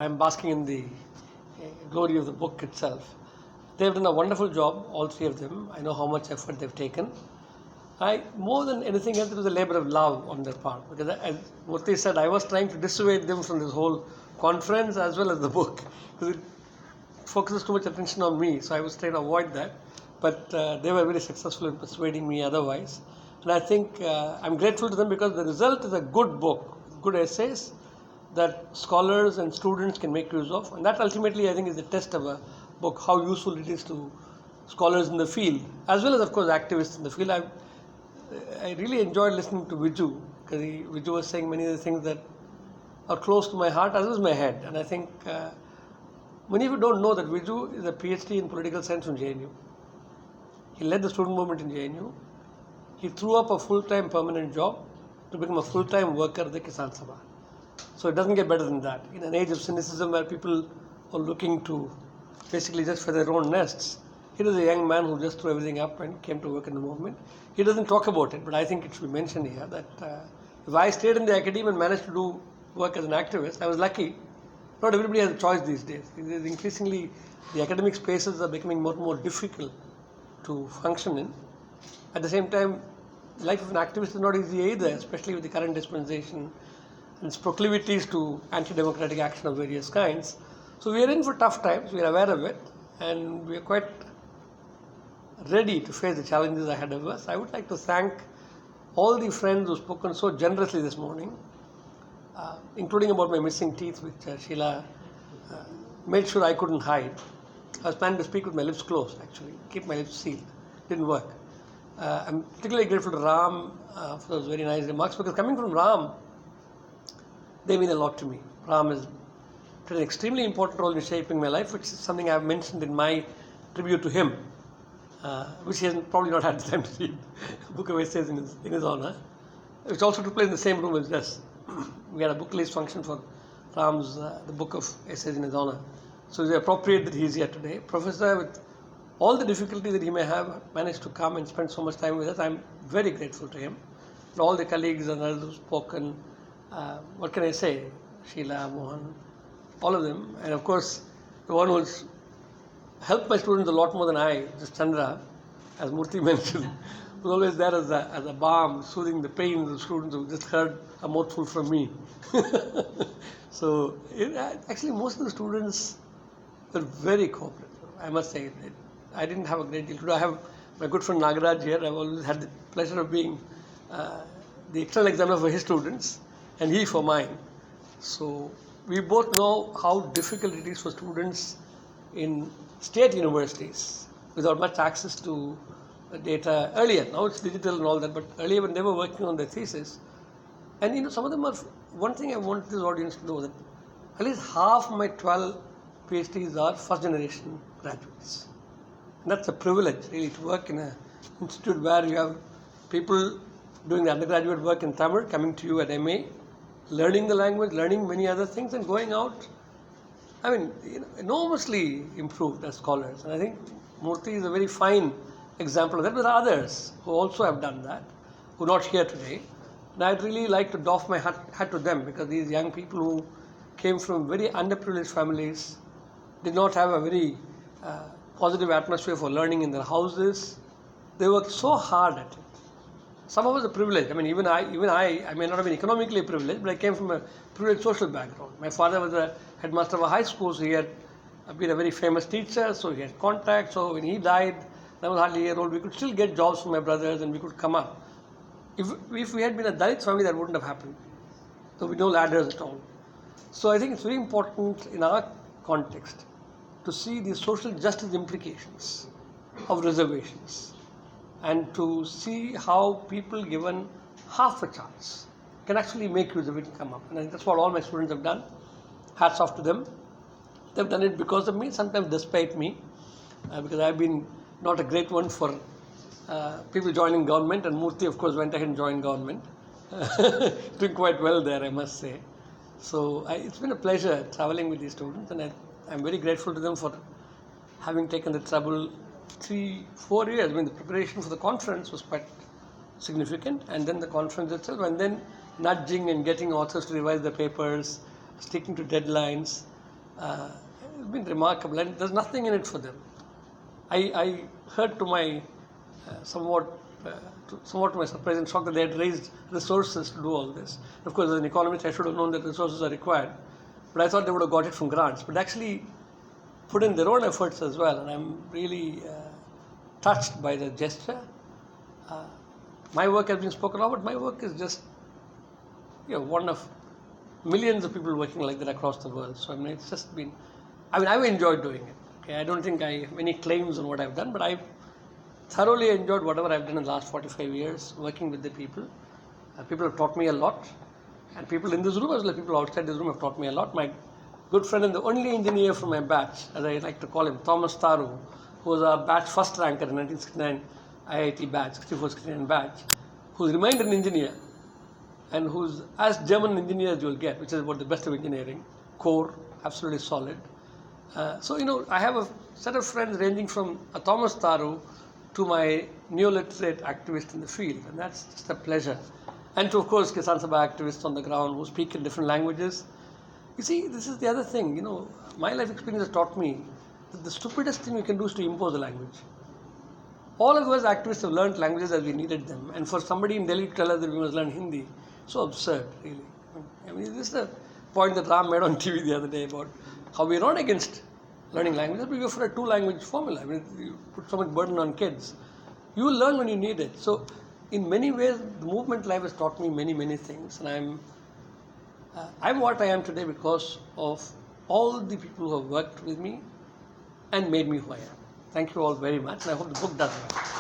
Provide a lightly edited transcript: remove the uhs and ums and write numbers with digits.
I'm basking in the glory of the book itself. They've done a wonderful job, all three of them. I know how much effort they've taken. More than anything else, it was a labor of love on their part. Because as Murthy said, I was trying to dissuade them from this whole conference as well as the book. Because it focuses too much attention on me, so I was trying to avoid that. But they were very successful in persuading me otherwise. And I think I'm grateful to them because the result is a good book, good essays that scholars and students can make use of. And that ultimately, I think, is the test of a book, how useful it is to scholars in the field, as well as, of course, activists in the field. I really enjoyed listening to Viju, because Viju was saying many of the things that are close to my heart as well as my head. And I think many of you don't know that Viju is a PhD in political science from JNU. He led the student movement in JNU. He threw up a full-time permanent job to become a full-time worker at the Kisan Sabha. So it doesn't get better than that. In an age of cynicism where people are looking to basically just for their own nests, he was a young man who just threw everything up and came to work in the movement. He doesn't talk about it, but I think it should be mentioned here that if I stayed in the academia and managed to do work as an activist, I was lucky. Not everybody has a choice these days. Increasingly, the academic spaces are becoming more and more difficult to function in. At the same time, life of an activist is not easy either, especially with the current dispensation and its proclivities to anti-democratic action of various kinds. So we are in for tough times, we are aware of it, and we are quite ready to face the challenges ahead of us. I would like to thank all the friends who have spoken so generously this morning, including about my missing teeth, which Sheila made sure I couldn't hide. I was planning to speak with my lips closed, actually, keep my lips sealed. Didn't work. I'm particularly grateful to Ram for those very nice remarks, because coming from Ram, they mean a lot to me. Ram has played an extremely important role in shaping my life, which is something I've mentioned in my tribute to him, which he has probably not had the time to read, book of essays in his honor, which also took place in the same room as us. We had a book release function for Ram's, the book of essays in his honor. So it's appropriate that he's here today. Professor, with all the difficulty that he may have, managed to come and spend so much time with us. I'm very grateful to him. And all the colleagues and others who've spoken, what can I say? Sheila, Mohan, all of them. And of course, the one who's helped my students a lot more than I, just Chandra, as Murthy mentioned, was always there as a balm, soothing the pain of the students who just heard a mouthful from me. So, actually, most of the students were very cooperative, I must say. I didn't have a great deal to do. I have my good friend Nagaraj here. I've always had the pleasure of being the external examiner for his students and he for mine. So we both know how difficult it is for students in state universities without much access to data earlier. Now it's digital and all that, but earlier when they were working on their thesis, and some of them are, one thing I want this audience to know, that at least half my 12 PhDs are first generation graduates. And that's a privilege, really, to work in an institute where you have people doing the undergraduate work in Tamil, coming to you at MA, learning the language, learning many other things, and going out, enormously improved as scholars. And I think Murthy is a very fine example of that. There are others who also have done that, who are not here today. And I'd really like to doff my hat to them, because these young people who came from very underprivileged families did not have a very positive atmosphere for learning in their houses. They worked so hard at it. Some of us are privileged. Even I may not have been economically privileged, but I came from a privileged social background. My father was a headmaster of a high school, so he had been a very famous teacher, so he had contacts. So when he died, I was hardly a year old, we could still get jobs for my brothers and we could come up. If we had been a Dalit family, that wouldn't have happened. So we no ladders at all. So I think it's very important in our context to see the social justice implications of reservations and to see how people given half a chance can actually make use of it and come up. And I think that's what all my students have done. Hats off to them. They've done it because of me, sometimes despite me, because I've been not a great one for people joining government, and Murthy, of course, went ahead and joined government. Doing quite well there, I must say. So it's been a pleasure traveling with these students, and I'm very grateful to them for having taken the trouble 3-4 years. The preparation for the conference was quite significant, and then the conference itself, and then nudging and getting authors to revise the papers, sticking to deadlines. It's been remarkable, and there's nothing in it for them. I heard to my somewhat to my surprise and shock that they had raised resources to do all this. Of course, as an economist, I should have known that resources are required, but I thought they would have got it from grants. But actually, put in their own efforts as well, and I'm really touched by the gesture. My work has been spoken of, but my work is just one of millions of people working like that across the world. So it's just been. I've enjoyed doing it. Okay, I don't think I have any claims on what I've done, but I've thoroughly enjoyed whatever I've done in the last 45 years working with the people. People have taught me a lot, and people in this room as well as people outside this room have taught me a lot. My good friend and the only engineer from my batch, as I like to call him, Thomas Taru, who was our batch first ranker in 1969 IIT batch, 64-69 batch, who's remained an engineer and who's as German engineer as you'll get, which is about the best of engineering, core, absolutely solid. So, I have a set of friends ranging from a Thomas Taru to my neo-literate activist in the field, and that's just a pleasure. And to, of course, Kisan Sabha activists on the ground who speak in different languages. You see, this is the other thing, my life experience has taught me that the stupidest thing we can do is to impose a language. All of us activists have learned languages as we needed them, and for somebody in Delhi to tell us that we must learn Hindi, so absurd, really. This is the point that Ram made on TV the other day about how we're not against learning languages, but we're for a two-language formula. You put so much burden on kids. You will learn when you need it. So, in many ways, the movement life has taught me many, many things, and I'm what I am today because of all the people who have worked with me and made me who I am. Thank you all very much, and I hope the book does well.